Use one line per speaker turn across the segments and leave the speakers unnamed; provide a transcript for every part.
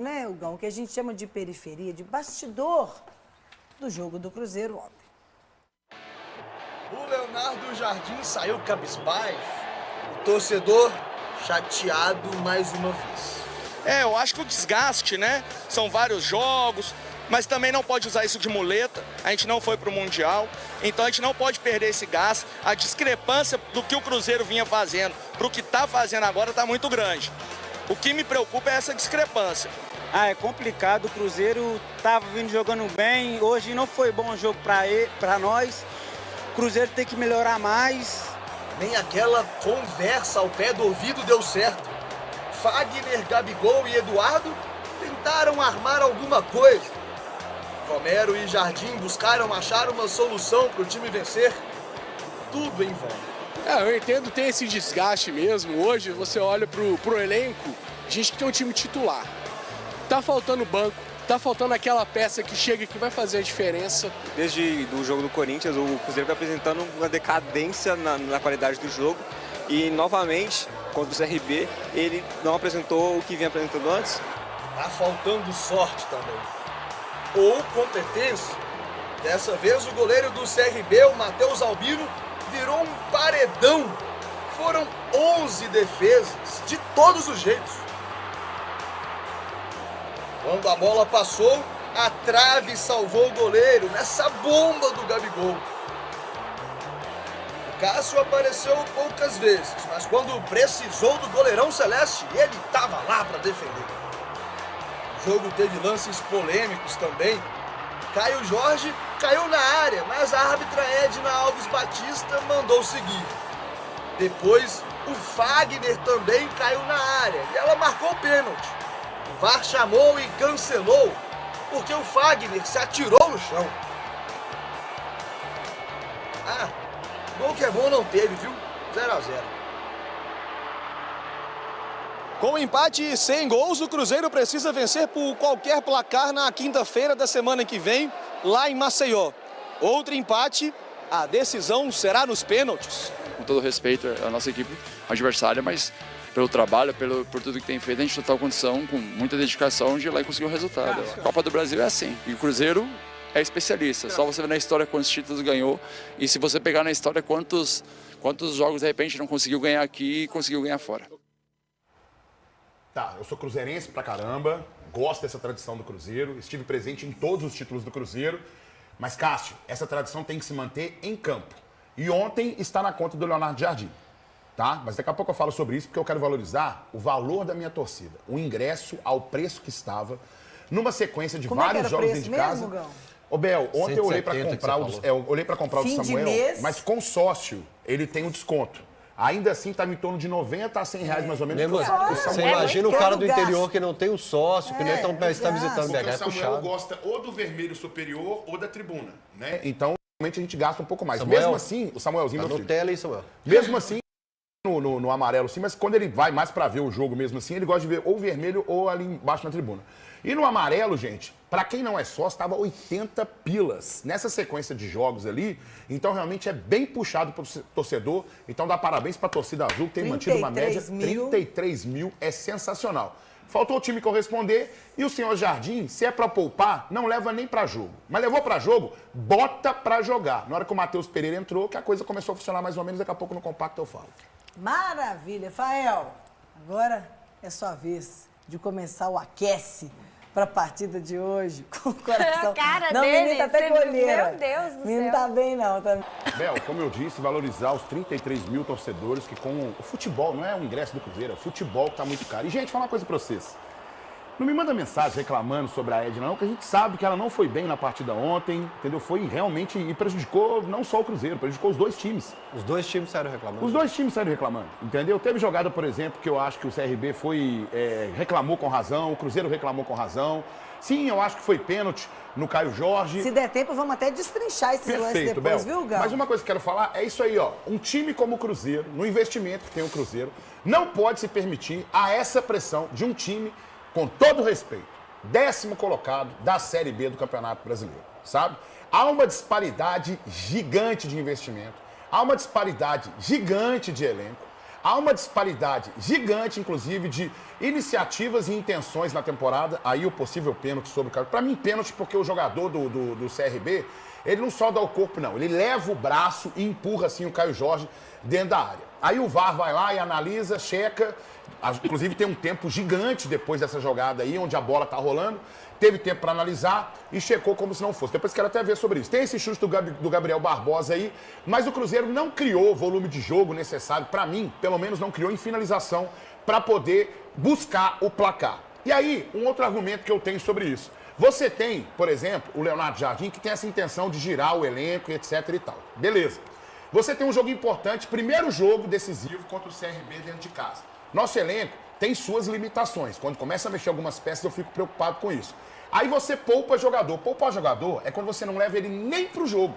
né, Hugão, que a gente chama de periferia, de bastidor do jogo do Cruzeiro ontem.
O Leonardo Jardim saiu cabisbaixo, o torcedor chateado mais uma vez.
Eu acho que o desgaste, né? São vários jogos, mas também não pode usar isso de muleta. A gente não foi para o Mundial, então a gente não pode perder esse gás. A discrepância do que o Cruzeiro vinha fazendo para o que está fazendo agora está muito grande. O que me preocupa é essa discrepância.
É complicado, o Cruzeiro estava vindo jogando bem, hoje não foi bom o jogo para nós. O Cruzeiro tem que melhorar mais.
Nem aquela conversa ao pé do ouvido deu certo. Fagner, Gabigol e Eduardo tentaram armar alguma coisa. Romero e Jardim buscaram achar uma solução para o time vencer. Tudo em vão.
Eu entendo, tem esse desgaste mesmo. Hoje você olha pro elenco, a gente tem um time titular. Tá faltando banco, tá faltando aquela peça que chega que vai fazer a diferença.
Desde o jogo do Corinthians, o Cruzeiro vai apresentando uma decadência na qualidade do jogo. E, novamente, contra o CRB, ele não apresentou o que vinha apresentando antes.
Tá faltando sorte também. Ou competência. Dessa vez, o goleiro do CRB, o Matheus Albino, virou um paredão. Foram 11 defesas, de todos os jeitos. Quando a bola passou, a trave salvou o goleiro nessa bomba do Gabigol. O Cássio apareceu poucas vezes, mas quando precisou do goleirão celeste, ele estava lá para defender. O jogo teve lances polêmicos também. Caio Jorge caiu na área, mas a árbitra Edna Alves Batista mandou seguir. Depois, o Fagner também caiu na área e ela marcou o pênalti. O VAR chamou e cancelou, porque o Fagner se atirou no chão. Gol que é bom não teve, viu? 0-0. Com o empate e sem gols, o Cruzeiro precisa vencer por qualquer placar na quinta-feira da semana que vem, lá em Maceió. Outro empate, a decisão será nos pênaltis.
Com todo respeito à nossa equipe adversária, mas pelo trabalho, por tudo que tem feito, a gente total condição, com muita dedicação, de ir lá e conseguir o resultado. A Copa do Brasil é assim, e o Cruzeiro é especialista. Só você ver na história quantos títulos ganhou, e se você pegar na história quantos jogos de repente não conseguiu ganhar aqui e conseguiu ganhar fora.
Tá, eu sou cruzeirense pra caramba, gosto dessa tradição do Cruzeiro, estive presente em todos os títulos do Cruzeiro, mas, Cássio, essa tradição tem que se manter em campo. E ontem está na conta do Leonardo Jardim, tá? Mas daqui a pouco eu falo sobre isso, porque eu quero valorizar o valor da minha torcida, o ingresso ao preço que estava, numa sequência de vários jogos dentro de casa.
Gão?
Ô, Bel, ontem eu olhei para comprar o do Samuel, mas com sócio ele tem um desconto. Ainda assim, estava em torno de 90 a 100 reais, mais ou menos.
Você imagina o cara do interior que não tem o sócio, que nem está visitando BH, é puxado.
O Samuel gosta ou do vermelho superior ou da tribuna, né? Então, realmente, a gente gasta um pouco mais.
Samuel,
mesmo assim, o Samuelzinho...
Tá
meu
no
filho,
tela, hein, Samuel?
Mesmo assim, no amarelo, sim, mas quando ele vai mais para ver o jogo mesmo assim, ele gosta de ver ou vermelho ou ali embaixo na tribuna. E no amarelo, gente, para quem não é sócio, estava 80 pilas nessa sequência de jogos ali. Então, realmente, é bem puxado pro torcedor. Então, dá parabéns para a torcida azul, que tem mantido uma média 33 mil. É sensacional. Faltou o time corresponder. E o senhor Jardim, se é para poupar, não leva nem para jogo. Mas levou para jogo, bota para jogar. Na hora que o Matheus Pereira entrou, que a coisa começou a funcionar mais ou menos. Daqui a pouco no compacto eu falo.
Maravilha. Fael, agora é sua vez de começar o aquece para a partida de hoje, com o coração.
A cara
não,
dele,
o menino tá até com olheira.
Meu Deus do céu.
O menino tá bem, não. Tá...
Bel, como eu disse, valorizar os 33 mil torcedores que com o futebol, não é o ingresso do Cruzeiro, é o futebol que tá muito caro. E, gente, falar uma coisa pra vocês. Não me manda mensagem reclamando sobre a Edna, não, que a gente sabe que ela não foi bem na partida ontem, entendeu? Foi realmente, e prejudicou não só o Cruzeiro, prejudicou os dois times.
Os dois times saíram reclamando?
Os dois times saíram reclamando, entendeu? Teve jogada, por exemplo, que eu acho que o CRB reclamou com razão, o Cruzeiro reclamou com razão. Sim, eu acho que foi pênalti no Caio Jorge.
Se der tempo, vamos até destrinchar esses lances depois, viu, Gal?
Mas uma coisa que eu quero falar é isso aí, ó. Um time como o Cruzeiro, no investimento que tem o Cruzeiro, não pode se permitir a essa pressão de um time, com todo respeito, 10º colocado da Série B do Campeonato Brasileiro, sabe? Há uma disparidade gigante de investimento, há uma disparidade gigante de elenco, Há uma disparidade gigante, inclusive, de iniciativas e intenções na temporada. Aí o possível pênalti sobre o Caio. Para mim, pênalti porque o jogador do CRB, ele não só dá o corpo, não. Ele leva o braço e empurra, assim, o Caio Jorge dentro da área. Aí o VAR vai lá e analisa, checa. Inclusive tem um tempo gigante depois dessa jogada aí, onde a bola tá rolando. Teve tempo para analisar e checou como se não fosse. Depois quero até ver sobre isso. Tem esse chute do Gabriel Barbosa aí, mas o Cruzeiro não criou o volume de jogo necessário, para mim, pelo menos não criou em finalização, para poder buscar o placar. E aí, um outro argumento que eu tenho sobre isso. Você tem, por exemplo, o Leonardo Jardim, que tem essa intenção de girar o elenco e etc e tal. Beleza. Você tem um jogo importante, primeiro jogo decisivo contra o CRB dentro de casa. Nosso elenco tem suas limitações. Quando começa a mexer algumas peças, eu fico preocupado com isso. Aí você poupa jogador. Poupar jogador é quando você não leva ele nem pro jogo.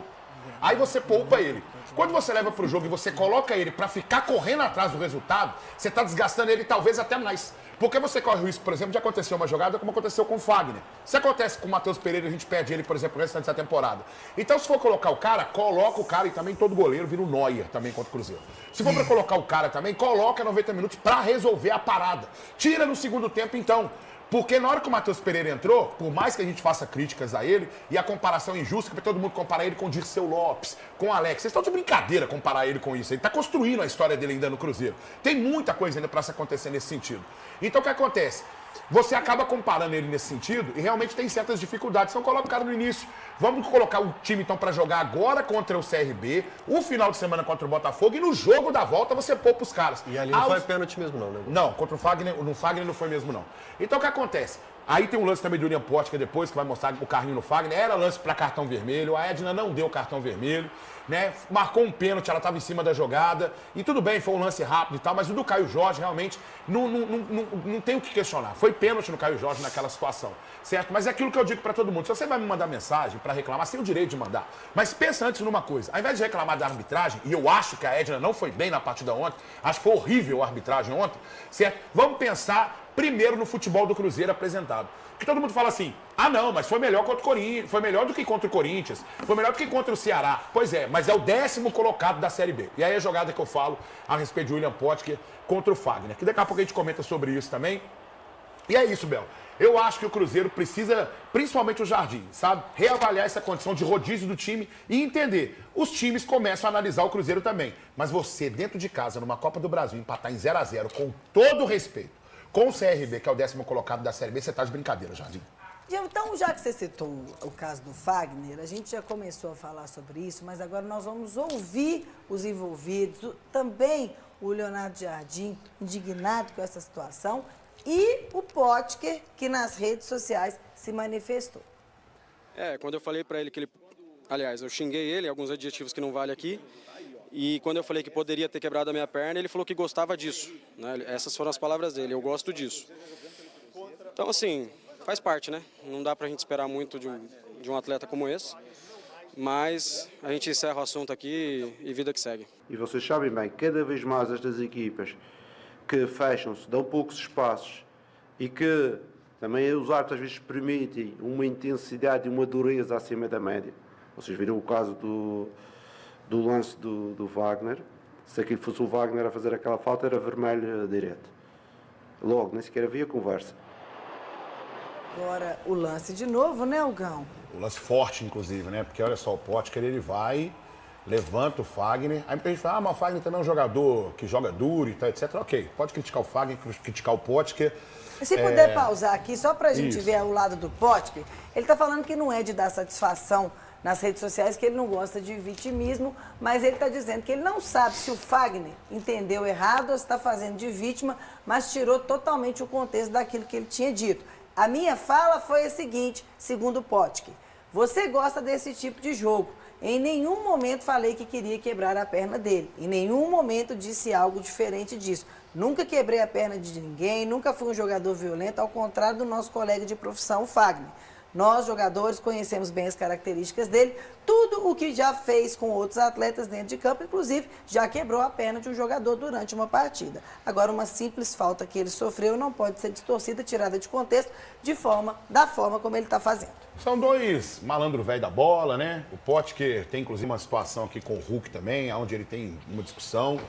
Aí você poupa ele. Quando você leva pro jogo e você coloca ele pra ficar correndo atrás do resultado, você tá desgastando ele talvez até mais. Porque você corre o risco, por exemplo, de acontecer uma jogada como aconteceu com o Fagner. Se acontece com o Matheus Pereira, a gente perde ele, por exemplo, no restante da temporada. Então, se for colocar o cara, coloca o cara e também todo goleiro vira o Neuer também contra o Cruzeiro. Se for pra colocar o cara também, coloca 90 minutos pra resolver a parada. Tira no segundo tempo, então. Porque na hora que o Matheus Pereira entrou, por mais que a gente faça críticas a ele, e a comparação injusta, que todo mundo compara ele com o Dirceu Lopes, com o Alex. Vocês estão de brincadeira comparar ele com isso. Ele está construindo a história dele ainda no Cruzeiro. Tem muita coisa ainda para se acontecer nesse sentido. Então o que acontece? Você acaba comparando ele nesse sentido e realmente tem certas dificuldades. Então coloca o cara no início. Vamos colocar o time então para jogar agora contra o CRB, o final de semana contra o Botafogo e no jogo da volta você poupa os caras.
E ali não foi pênalti mesmo não, né?
Não, contra o Fagner, no Fagner não foi mesmo não. Então o que acontece? Aí tem um lance também do William Potker depois, que vai mostrar o carrinho no Fagner. Era lance para cartão vermelho, a Edna não deu cartão vermelho, né? Marcou um pênalti, ela estava em cima da jogada. E tudo bem, foi um lance rápido e tal, mas o do Caio Jorge realmente não tem o que questionar. Foi pênalti no Caio Jorge naquela situação, certo? Mas é aquilo que eu digo para todo mundo. Se você vai me mandar mensagem para reclamar, você tem o direito de mandar. Mas pensa antes numa coisa. Ao invés de reclamar da arbitragem, e eu acho que a Edna não foi bem na partida ontem, acho que foi horrível a arbitragem ontem, certo? Vamos pensar primeiro no futebol do Cruzeiro apresentado. Porque todo mundo fala assim, ah não, mas foi melhor contra o Corinthians, foi melhor do que contra o Corinthians, foi melhor do que contra o Ceará. Pois é, mas é o 10º colocado da Série B. E aí a jogada que eu falo a respeito de William Potker contra o Fagner, que daqui a pouco a gente comenta sobre isso também. E é isso, Bel. Eu acho que o Cruzeiro precisa, principalmente o Jardim, sabe? Reavaliar essa condição de rodízio do time e entender. Os times começam a analisar o Cruzeiro também. Mas você, dentro de casa, numa Copa do Brasil, empatar em 0-0, com todo o respeito, com o CRB, que é o 10º colocado da Série B, você tá de brincadeira, Jardim.
Então, já que você citou o caso do Fagner, a gente já começou a falar sobre isso, mas agora nós vamos ouvir os envolvidos, também o Leonardo Jardim, indignado com essa situação, e o Potker, que nas redes sociais se manifestou.
Quando eu falei para ele que ele... Aliás, eu xinguei ele, alguns adjetivos que não vale aqui, e quando eu falei que poderia ter quebrado a minha perna, ele falou que gostava disso, né? Essas foram as palavras dele, eu gosto disso. Então, assim, faz parte, né? Não dá pra gente esperar muito de um atleta como esse, mas a gente encerra o assunto aqui e vida que segue.
E vocês sabem bem, cada vez mais estas equipas que fecham-se, dão poucos espaços e que também os árbitros às vezes permitem uma intensidade e uma dureza acima da média. Vocês viram o caso do lance do Wagner. Se aquilo fosse o Wagner a fazer aquela falta, era vermelho direto. Logo, nem sequer havia conversa.
Agora, o lance de novo, né, Hugão?
O lance forte, inclusive, né? Porque olha só, o Potker, ele vai, levanta o Fagner. Aí muita gente fala, mas o Fagner também é um jogador que joga duro e tal, etc. Ok, pode criticar o Fagner, criticar o Potker.
Se puder pausar aqui, só pra gente
Isso.
ver o lado do Potker, ele tá falando que não é de dar satisfação nas redes sociais, que ele não gosta de vitimismo, mas ele está dizendo que ele não sabe se o Fagner entendeu errado ou se está fazendo de vítima, mas tirou totalmente o contexto daquilo que ele tinha dito. A minha fala foi a seguinte, segundo o Potker, você gosta desse tipo de jogo. Em nenhum momento falei que queria quebrar a perna dele. Em nenhum momento disse algo diferente disso. Nunca quebrei a perna de ninguém, nunca fui um jogador violento, ao contrário do nosso colega de profissão, o Fagner. Nós, jogadores, conhecemos bem as características dele, tudo o que já fez com outros atletas dentro de campo, inclusive já quebrou a perna de um jogador durante uma partida. Agora, uma simples falta que ele sofreu não pode ser distorcida, tirada de contexto, da forma como ele está fazendo.
São dois malandro velho da bola, né? O Potker tem, inclusive, uma situação aqui com o Hulk também, onde ele tem uma discussão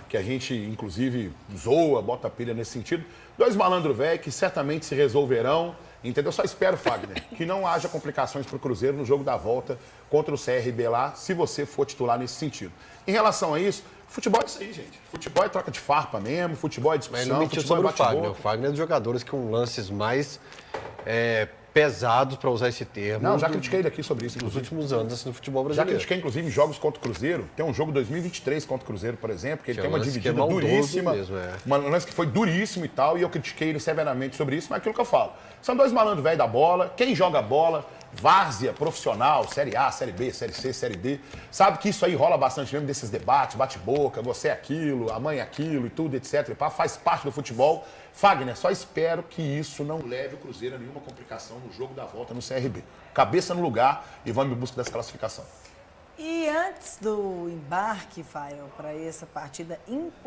que a gente, inclusive, zoa, bota pilha nesse sentido. Dois malandro velho que certamente se resolverão, entendeu? Só espero, Fagner, que não haja complicações para o Cruzeiro no jogo da volta contra o CRB lá, se você for titular nesse sentido. Em relação a isso, futebol é isso aí, gente. Futebol é troca de farpa mesmo, futebol é discussão,
Mas ele não mentiu
futebol
sobre
é
o Fagner. O
bate-boca.
Fagner é dos jogadores com lances mais pesados, para usar esse termo.
Não, já critiquei ele aqui sobre isso,
nos
inclusive.
últimos anos assim, no futebol
Já
brasileiro.
critiquei, inclusive, jogos contra o Cruzeiro. Tem um jogo 2023 contra o Cruzeiro, por exemplo, que ele
Que é
tem
um
uma
lance que é
dividida
maldoso
duríssima.
mesmo,
Um lance que foi duríssimo e tal, e eu critiquei ele severamente sobre isso, mas é aquilo que eu falo. São dois malandros velhos da bola. Quem joga bola, várzea, profissional, Série A, Série B, Série C, Série D, sabe que isso aí rola bastante mesmo desses debates, bate-boca, você é aquilo, a mãe é aquilo e tudo, etc. E pá, faz parte do futebol. Fagner, só espero que isso não leve o Cruzeiro a nenhuma complicação no jogo da volta no CRB. Cabeça no lugar e vamos em busca dessa classificação.
E antes do embarque, Fael, para essa partida importante,